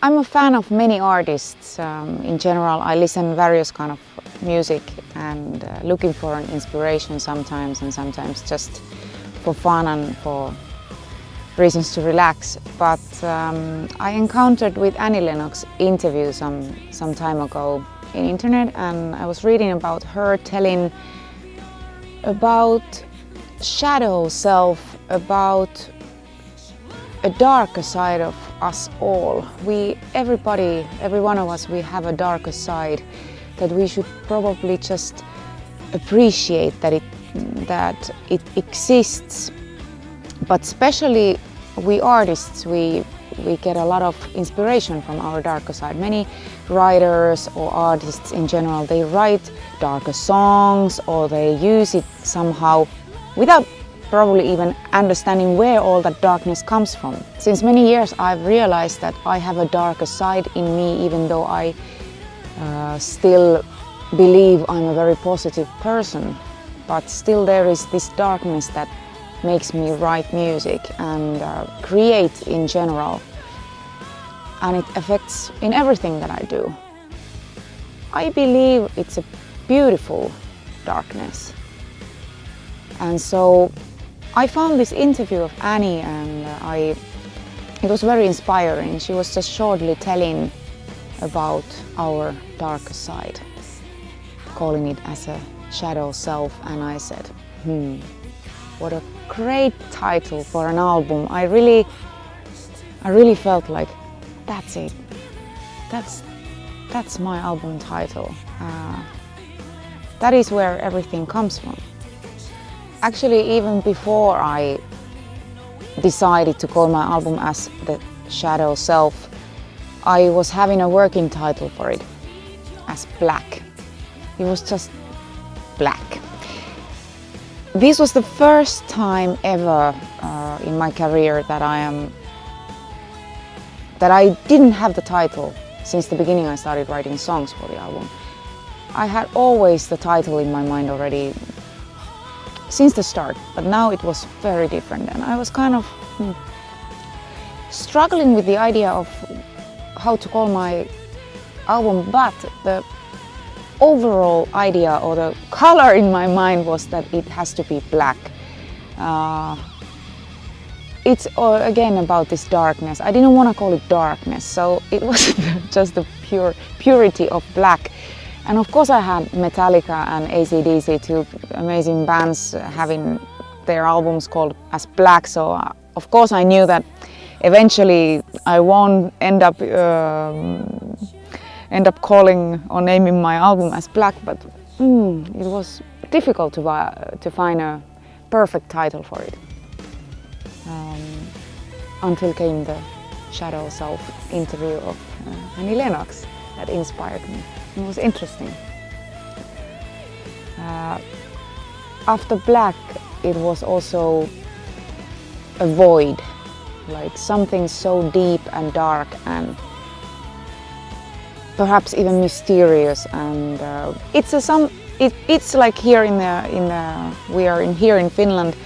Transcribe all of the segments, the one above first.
I'm a fan of many artists. In general, I listen various kind of music and looking for an inspiration sometimes, and sometimes just for fun and for reasons to relax. But I encountered with Annie Lennox interview some time ago in internet, and I was reading about her telling about shadow self, about a darker side of us all. Every one of us, we have a darker side that we should probably just appreciate that it exists. But especially we artists, we get a lot of inspiration from our darker side. Many writers or artists in general, they write darker songs or they use it somehow without probably even understanding where all that darkness comes from. Since many years I've realized that I have a darker side in me, even though I still believe I'm a very positive person. But still there is this darkness that makes me write music and create in general. And it affects in everything that I do. I believe it's a beautiful darkness. And so I found this interview of Annie, and it was very inspiring. She was just shortly telling about our darker side, calling it as a shadow self, and I said, what a great title for an album. I really felt like that's it. That's my album title. That is where everything comes from. Actually, even before I decided to call my album as The Shadow Self, I was having a working title for it as Black. It was just black. This was the first time ever in my career that I didn't have the title since the beginning. I started writing songs for the album. I had always the title in my mind already since the start, but now it was very different, and I was kind of struggling with the idea of how to call my album, but the overall idea or the color in my mind was that it has to be black. It's again about this darkness. I didn't want to call it darkness, so it was just the purity of black. And of course I had Metallica and AC/DC, two amazing bands, having their albums called as Black, so of course I knew that eventually I won't end up calling or naming my album as Black, but it was difficult to find a perfect title for it. Until came the Shadow Self interview of Annie Lennox that inspired me. It was interesting. After Black, it was also a void, like something so deep and dark and perhaps even mysterious. And it's like here we are here in Finland.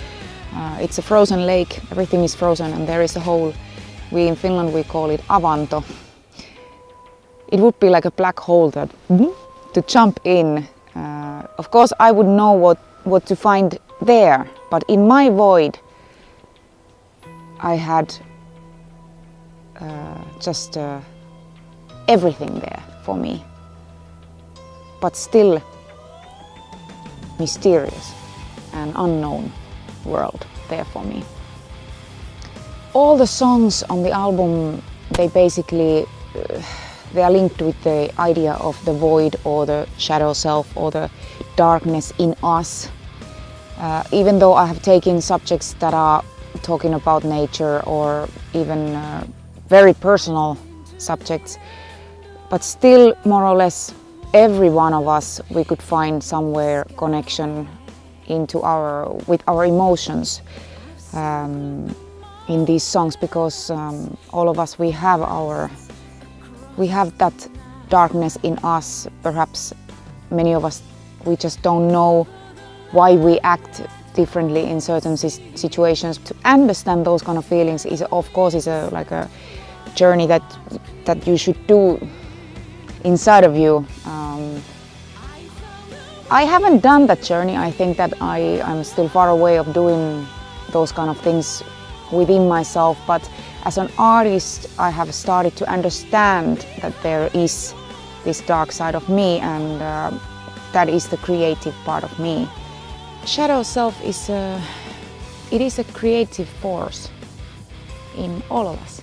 It's a frozen lake. Everything is frozen, and there is a hole. We in Finland we call it avanto. It would be like a black hole that to jump in. Of course, I would know what to find there, but in my void, I had just everything there for me, but still mysterious and unknown world there for me. All the songs on the album, they basically they are linked with the idea of the void or the shadow self or the darkness in us. Even though I have taken subjects that are talking about nature or even very personal subjects, but still more or less every one of us, we could find somewhere connection with our emotions in these songs, because all of us, we have that darkness in us. Perhaps many of us, we just don't know why we act differently in certain situations. To understand those kind of feelings is, of course, like a journey that you should do inside of you. I haven't done that journey. I think that I'm still far away of doing those kind of things within myself, but as an artist I have started to understand that there is this dark side of me, and that is the creative part of me. Shadow self is a creative force in all of us.